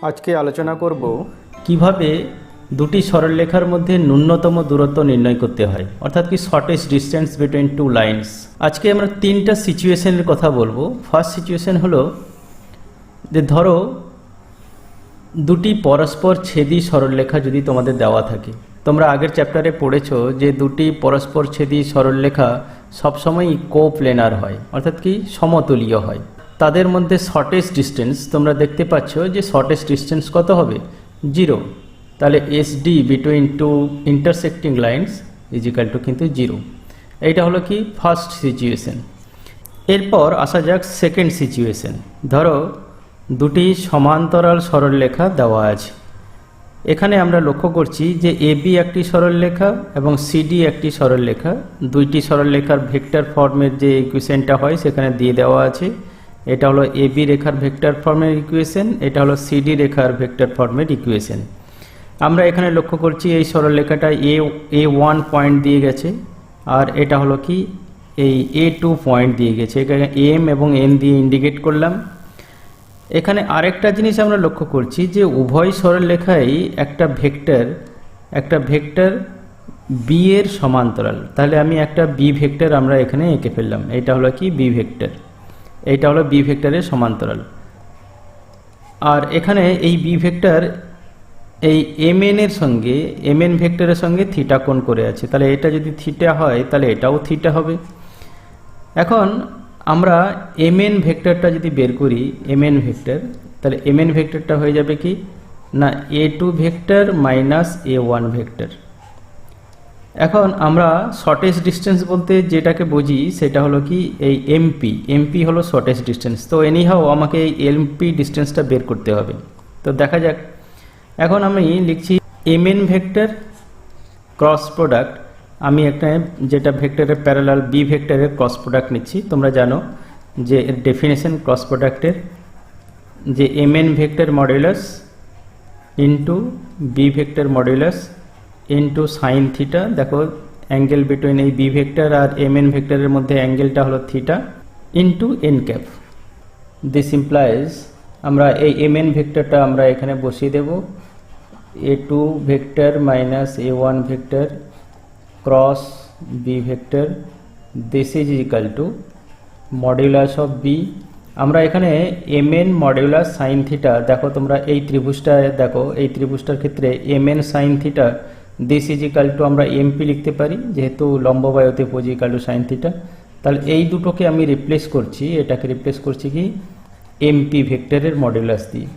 আজকে আলোচনা করব কিভাবে দুটি সরলরেখার মধ্যে ন্যূনতম দূরত্ব নির্ণয় করতে হয়, অর্থাৎ কি shortest distance between two lines. আজকে আমরা তিনটা সিচুয়েশনের কথা বলবো। ফার্স্ট সিচুয়েশন হলো যে ধরো দুটি পরস্পর ছেদি সরলরেখা যদি তোমাদের দেওয়া থাকে। তোমরা আগের চ্যাপ্টারে পড়েছো যে দুটি পরস্পর ছেদি সরলরেখা সবসময়ই কোপ্লেনার হয়, অর্থাৎ কি সমতলীয় হয়। তাদের মধ্যে শর্টেস্ট ডিস্টেন্স তোমরা দেখতে পাচ্ছ যে শর্টেস্ট ডিস্টেন্স কত হবে, 0। তাহলে SD between two intersecting lines is equal to কিন্তু 0। এইটা হলো কি ফার্স্ট সিচুয়েশন। এরপর আসা যাক সেকেন্ড সিচুয়েশন। ধরো দুটি সমান্তরাল সরলরেখা দেওয়া আছে। এখানে আমরা লক্ষ্য করছি যে AB একটি সরলরেখা এবং CD একটি সরলরেখা। দুইটি সরলরেখার ভেক্টর ফর্মের যে ইকুয়েশনটা হয় সেখানে দিয়ে দেওয়া আছে। এটা হলো AB রেখার ভেক্টর ফর্মের ইকুয়েশন, এটা হলো CD রেখার ভেক্টর ফর্মের ইকুয়েশন। আমরা এখানে লক্ষ্য করছি এই সরলরেখাটা A1 পয়েন্ট দিয়ে গেছে, আর এটা হলো কি এই A2 পয়েন্ট দিয়ে গেছে। এখানে M এবং N দিয়ে ইন্ডিকেট করলাম। এখানে আরেকটা জিনিস আমরা লক্ষ্য করছি যে উভয় সরলরেখাই একটা ভেক্টর B এর সমান্তরাল। তাহলে আমি একটা B ভেক্টর আমরা এখানে এঁকে ফেললাম। এটা হলো কি B ভেক্টর, এইটা হলো B ভেক্টরের সমান্তরাল। আর এখানে এই B ভেক্টর এই MN এর সঙ্গে MN ভেক্টরের সঙ্গে থিটা কোণ করে আছে। তাহলে এটা যদি থিটা হয় তাহলে এটাও থিটা হবে। এখন আমরা MN ভেক্টরটা যদি বের করি, MN ভেক্টর, তাহলে MN ভেক্টরটা হয়ে যাবে কি না A2 vector minus A1 vector. এখন আমরা শর্টেস্ট ডিস্টেন্স বলতে যেটাকে বুঝি সেটা হলো কি এই MP হলো শর্টেস্ট ডিস্টেন্স। তো এনিহাও আমাকে এই MP ডিস্টেন্সটা বের করতে হবে। তো দেখা যাক, এখন আমি লিখছি MN ভেক্টর ক্রস প্রোডাক্ট। আমি একটা যেটা ভেক্টরের প্যারালাল B ভেক্টরের ক্রস প্রোডাক্ট নিচ্ছি। তোমরা জানো যে এর ডেফিনেশন ক্রস প্রোডাক্টের যে MN vector modulus into B vector modulus into sine theta. দেখো অ্যাঙ্গেল বিটুইন এই B ভেক্টর আর MN ভেক্টরের মধ্যে অ্যাঙ্গেলটা হলো theta into n cap. This implies আমরা এই MN ভেক্টরটা আমরা এখানে বসিয়ে দেব A2 vector minus A1 vector cross B vector. This is equal two modulus of B। আমরা এখানে MN মডুলাস সাইন থিটা, দেখো তোমরা এই ত্রিভুজটা দেখো, এই ত্রিভুজটার ক্ষেত্রে MN sine theta this is equal two আমরা MP লিখতে পারি, যেহেতু লম্ব বাই অতিভুজ ইকাল টু সাইন থিটা। তাহলে এই দুটোকে আমি রিপ্লেস করছি, এটাকে রিপ্লেস করছি কি MP ভেক্টরের মডুলাস দিয়ে।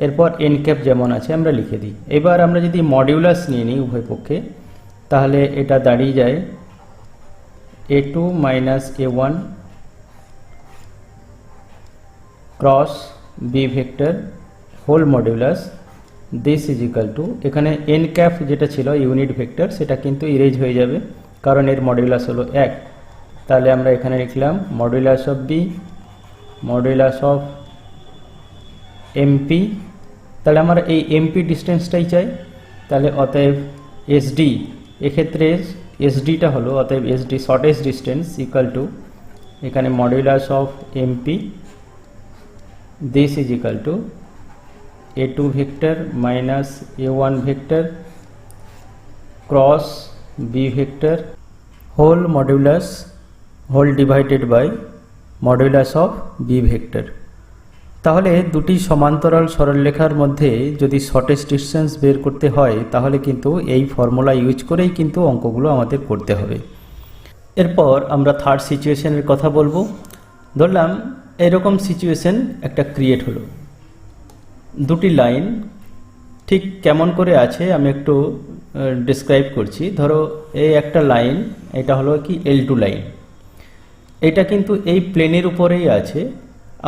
এরপর n ক্যাপ যেমন আছে আমরা লিখে দিই। এবার আমরা যদি মডুলাস নিয়ে নিই উভয় পক্ষে, তাহলে এটা দাঁড়িয়ে যায় A2 minus A1 cross B vector whole modulus this is equal to, এখানে n ক্যাপ যেটা ছিল ইউনিট ভেক্টর সেটা কিন্তু ইরেজ হয়ে যাবে কারণ এর মডুলাস হলো 1। তাহলে আমরা এখানে লিখলাম modulus of B modulus of MP। তাহলে আমরা এই MP ডিস্টেন্সটাই চাই। তাহলে অতএব SD, এক্ষেত্রে SDটা হলো অতএব SD shortest distance equal to এখানে modulus of MP this is equal to A2 vector minus A1 vector cross B vector whole modulus whole divided by modulus of B vector. তাহলে দুটি সমান্তরাল সরলরেখার মধ্যে যদি শর্টেস্ট ডিস্টেন্স বের করতে হয় তাহলে কিন্তু এই ফর্মুলা ইউজ করেই কিন্তু অঙ্কগুলো আমাদের করতে হবে। এরপর আমরা থার্ড সিচুয়েশনের কথা বলবো। ধরলাম এরকম সিচুয়েশন একটা ক্রিয়েট হলো, দুটি লাইন ঠিক কেমন করে আছে আমি একটু ডিসক্রাইব করছি। ধরো এই একটা লাইন, এটা হলো কি L2 লাইন, এটা কিন্তু এই প্লেনের উপরেই আছে।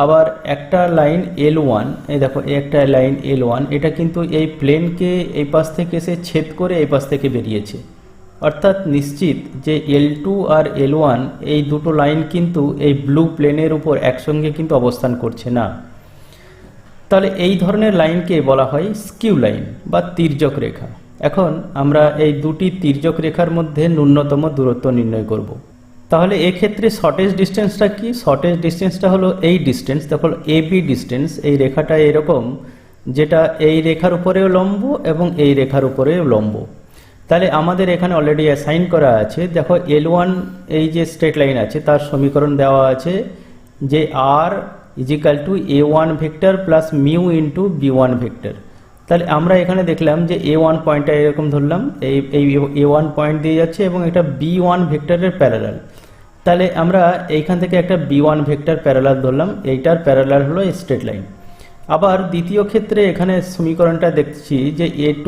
আবার একটা লাইন L1, এই দেখো এই একটা লাইন L1, এটা কিন্তু এই প্লেনকে এই পাশ থেকে এসে ছেদ করে এই পাশ থেকে বেরিয়েছে। অর্থাৎ নিশ্চিত যে L2 আর L1 এই দুটো লাইন কিন্তু এই ব্লু প্লেনের উপর একসঙ্গে কিন্তু অবস্থান করছে না। তাহলে এই ধরনের লাইনকে বলা হয় স্কিউ লাইন বা তির্যক রেখা। এখন আমরা এই দুটি তির্যক রেখার মধ্যে ন্যূনতম দূরত্ব নির্ণয় করব। তাহলে এক্ষেত্রে শর্টেস্ট ডিস্টেন্সটা কি? শর্টেস্ট ডিস্টেন্সটা হলো এই ডিস্টেন্স, দেখো AB ডিস্টেন্স, এই রেখাটা এরকম যেটা এই রেখার উপরেও লম্ব এবং এই রেখার উপরেও লম্ব। তাহলে আমাদের এখানে অলরেডি অ্যাসাইন করা আছে, দেখো L1 এই যে স্ট্রেট লাইন আছে তার সমীকরণ দেওয়া আছে যে r is equal to a1 vector plus mu into b1 vector. তাহলে আমরা এখানে দেখলাম যে a1 পয়েন্টটা এরকম ধরলাম, এই a1 পয়েন্ট দিয়ে যাচ্ছে এবং এটা b1 ভেক্টরের প্যারালাল। তাহলে আমরা এইখান থেকে একটা b1 ভেক্টর প্যারালাল ধরলাম, এইটার প্যারালাল হলো স্ট্রেট লাইন। আবার দ্বিতীয় ক্ষেত্রে এখানে সমীকরণটা দেখছি যে a2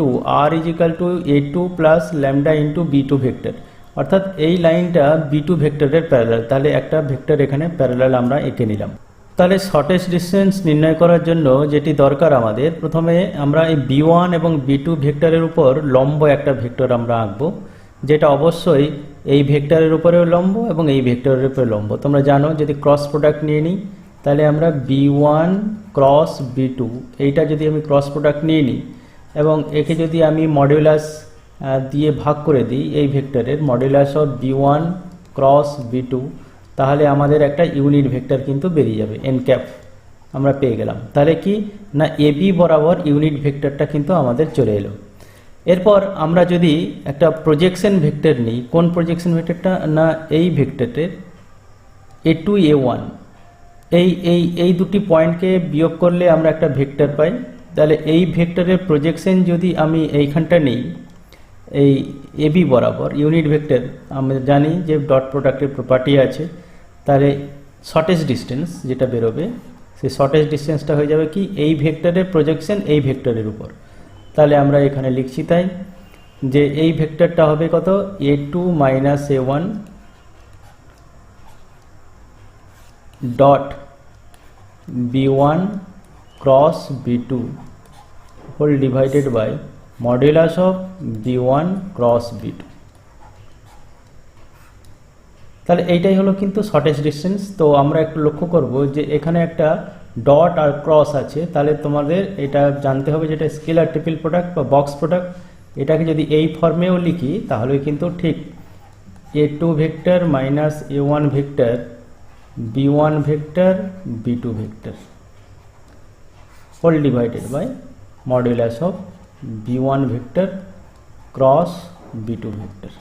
r is equal to a2 plus lambda into b2 vector, অর্থাৎ এই লাইনটা b2 ভেক্টরের প্যারালাল। তাহলে একটা ভেক্টর এখানে প্যারালাল আমরা এঁকে নিলাম। তাহলে শর্টেস্ট ডিস্টেন্স নির্ণয় করার জন্য যেটি দরকার আমাদের, প্রথমে আমরা এই b1 এবং b2 ভেক্টরের উপর লম্ব একটা ভেক্টর আমরা আঁকবো, যেটা অবশ্যই এই ভেক্টরের উপরেও লম্ব এবং এই ভেক্টরের উপরে লম্ব। তোমরা জানো যদি ক্রস প্রোডাক্ট নিয়ে নিই, তাহলে আমরা b1 ক্রস b2 এইটা যদি আমি ক্রস প্রোডাক্ট নিয়ে নিই এবং একে যদি আমি মডুলাস দিয়ে ভাগ করে দিই, এই ভেক্টরের modulus of b1 cross b2, তাহলে আমাদের একটা ইউনিট ভেক্টর কিন্তু বেরিয়ে যাবে, n ক্যাপ আমরা পেয়ে গেলাম। তাহলে কি না ab বরাবর ইউনিট ভেক্টরটা কিন্তু আমাদের চলে এলো। এরপর আমরা যদি একটা প্রজেকশন ভেক্টর নিই, কোন প্রজেকশন ভেক্টরটা না এই ভেক্টরের a2 a1, এই দুটি পয়েন্টকে বিয়োগ করলে আমরা একটা ভেক্টর পাই। তাহলে এই ভেক্টরের প্রজেকশন যদি আমি এইখানটা নিই, এই ab বরাবর ইউনিট ভেক্টর, আমরা জানি যে ডট প্রোডাক্টের প্রপার্টি আছে, তাহলে শর্টেস্ট ডিস্টেন্স যেটা বেরোবে সেই শর্টেস্ট ডিস্টেন্সটা হয়ে যাবে কি এই ভেক্টরের প্রজেকশন এই ভেক্টরের উপর। তাহলে আমরা এখানে লিখছি তাই যে এই ভেক্টরটা হবে কত, a2 minus a1 dot b1 cross b2 whole divided by modulus of b1 cross b2। তাহলে এইটাই হলো কিন্তু শর্টেস্ট ডিস্টেন্স। তো আমরা একটু লক্ষ্য করব যে এখানে একটা ডট আর ক্রস আছে, তাহলে তোমাদের এটা জানতে হবে যেটা স্কেলার ট্রিপল প্রোডাক্ট বা বক্স প্রোডাক্ট। এটাকে যদি এই ফর্মেও লিখি তাহলে কিন্তু ঠিক a2 vector minus a1 vector b1 vector b2 vector whole divided by modulus of b1 vector cross b2 vector.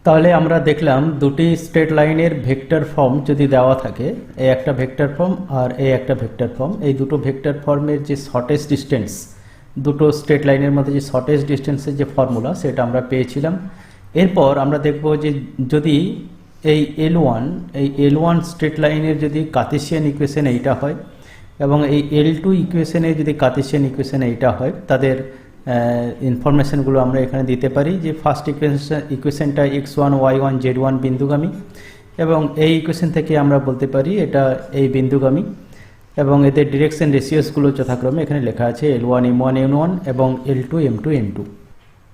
তাহলে আমরা দেখলাম দুটি স্ট্রেট লাইনের ভেক্টর ফর্ম যদি দেওয়া থাকে, এই একটা ভেক্টর ফর্ম আর এই একটা ভেক্টর ফর্ম, এই দুটো ভেক্টর ফর্মের যে শর্টেস্ট ডিস্টেন্স, দুটো স্ট্রেট লাইনের মধ্যে যে শর্টেস্ট ডিস্টেন্সের যে ফর্মুলা সেটা আমরা পেয়েছিলাম। এরপর আমরা দেখব যে যদি এই L1 স্ট্রেট লাইনের যদি কার্টেসিয়ান ইকুয়েশন এইটা হয় এবং এই L2 ইকুয়েশনের যদি কার্টেসিয়ান ইকুয়েশন এইটা হয়, তাদের ইনফরমেশনগুলো আমরা এখানে দিতে পারি যে ফার্স্ট ইকুয়েশনটা x1 y1 z1 বিন্দুগামী এবং এই ইকুয়েশন থেকে আমরা বলতে পারি এটা এই বিন্দুগামী এবং এদের ডিরেকশন রেশিওসগুলো যথাক্রমে এখানে লেখা আছে L1 m1 n1 এবং L2 m2 n2।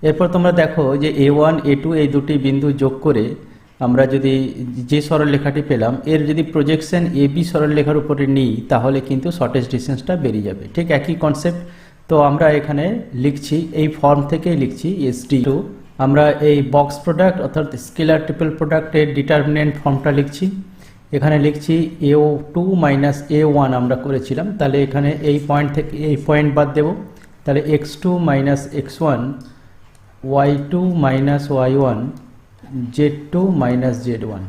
এরপর তোমরা দেখো যে a1 a2 এই দুটি বিন্দু যোগ করে আমরা যদি যে সরলরেখাটি পেলাম এর যদি প্রজেকশন ab সরলরেখার উপরে নিই তাহলে কিন্তু শর্টেস্ট ডিস্টেন্সটা বেরিয়ে যাবে। ঠিক একই কনসেপ্ট। তো আমরা এখানে লিখছি এই ফর্ম থেকেই লিখছি SD2, আমরা এই বক্স প্রোডাক্ট অর্থাৎ স্কেলার ট্রিপল প্রোডাক্টের ডিটারমিনেন্ট ফর্মটা লিখছি। এখানে লিখছি a2 মাইনাস a1 আমরা করেছিলাম, তাহলে এখানে এই পয়েন্ট থেকে এই পয়েন্ট বাদ দেব, তাহলে x2 minus x1 y2 minus y1 z2 minus z1।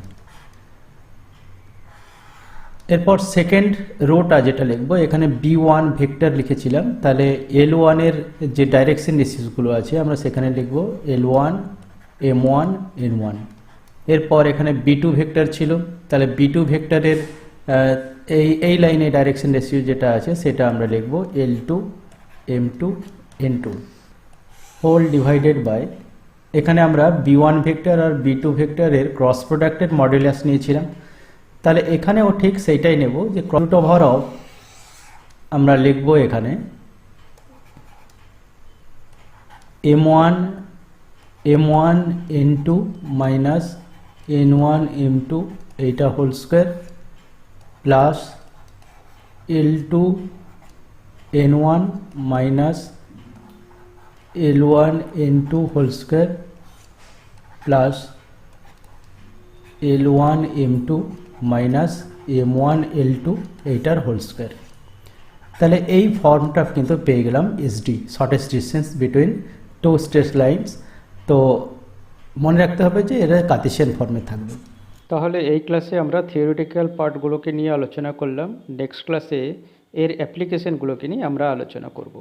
এরপর সেকেন্ড রোটা যেটা লিখবো এখানে b1 ভেক্টর লিখেছিলাম, তাহলে L1 এর যে ডাইরেকশন রেশিওসগুলো আছে আমরা সেখানে লিখবো L1 m1 n1। এরপর এখানে b2 ভেক্টর ছিল, তাহলে b2 ভেক্টরের এই লাইনে ডাইরেকশন রেশিও যেটা আছে সেটা আমরা লিখবো L2 m2 n2 whole divided by, এখানে আমরা b1 ভেক্টর আর b2 ভেক্টরের ক্রস প্রোডাক্টের মডুলাস নিয়েছিলাম, তাহলে এখানেও ঠিক সেইটাই নেব যে ক্রস ওভার অফ আমরা লিখব এখানে m1 n2 minus n1 m2 এইটা whole square plus L2 n1 minus L1 n2 whole square plus L1 m2 minus m1 L2 এইটার হোল স্কোয়ার। তাহলে এই ফর্মটা কিন্তু পেয়ে গেলাম এসডি, shortest distance between two straight lines. তো মনে রাখতে হবে যে এরা কার্টেসিয়ান ফর্মে থাকবে। তাহলে এই ক্লাসে আমরা থিওরিটিক্যাল পার্টগুলোকে নিয়ে আলোচনা করলাম। নেক্সট ক্লাসে এর অ্যাপ্লিকেশনগুলোকে নিয়ে আমরা আলোচনা করব।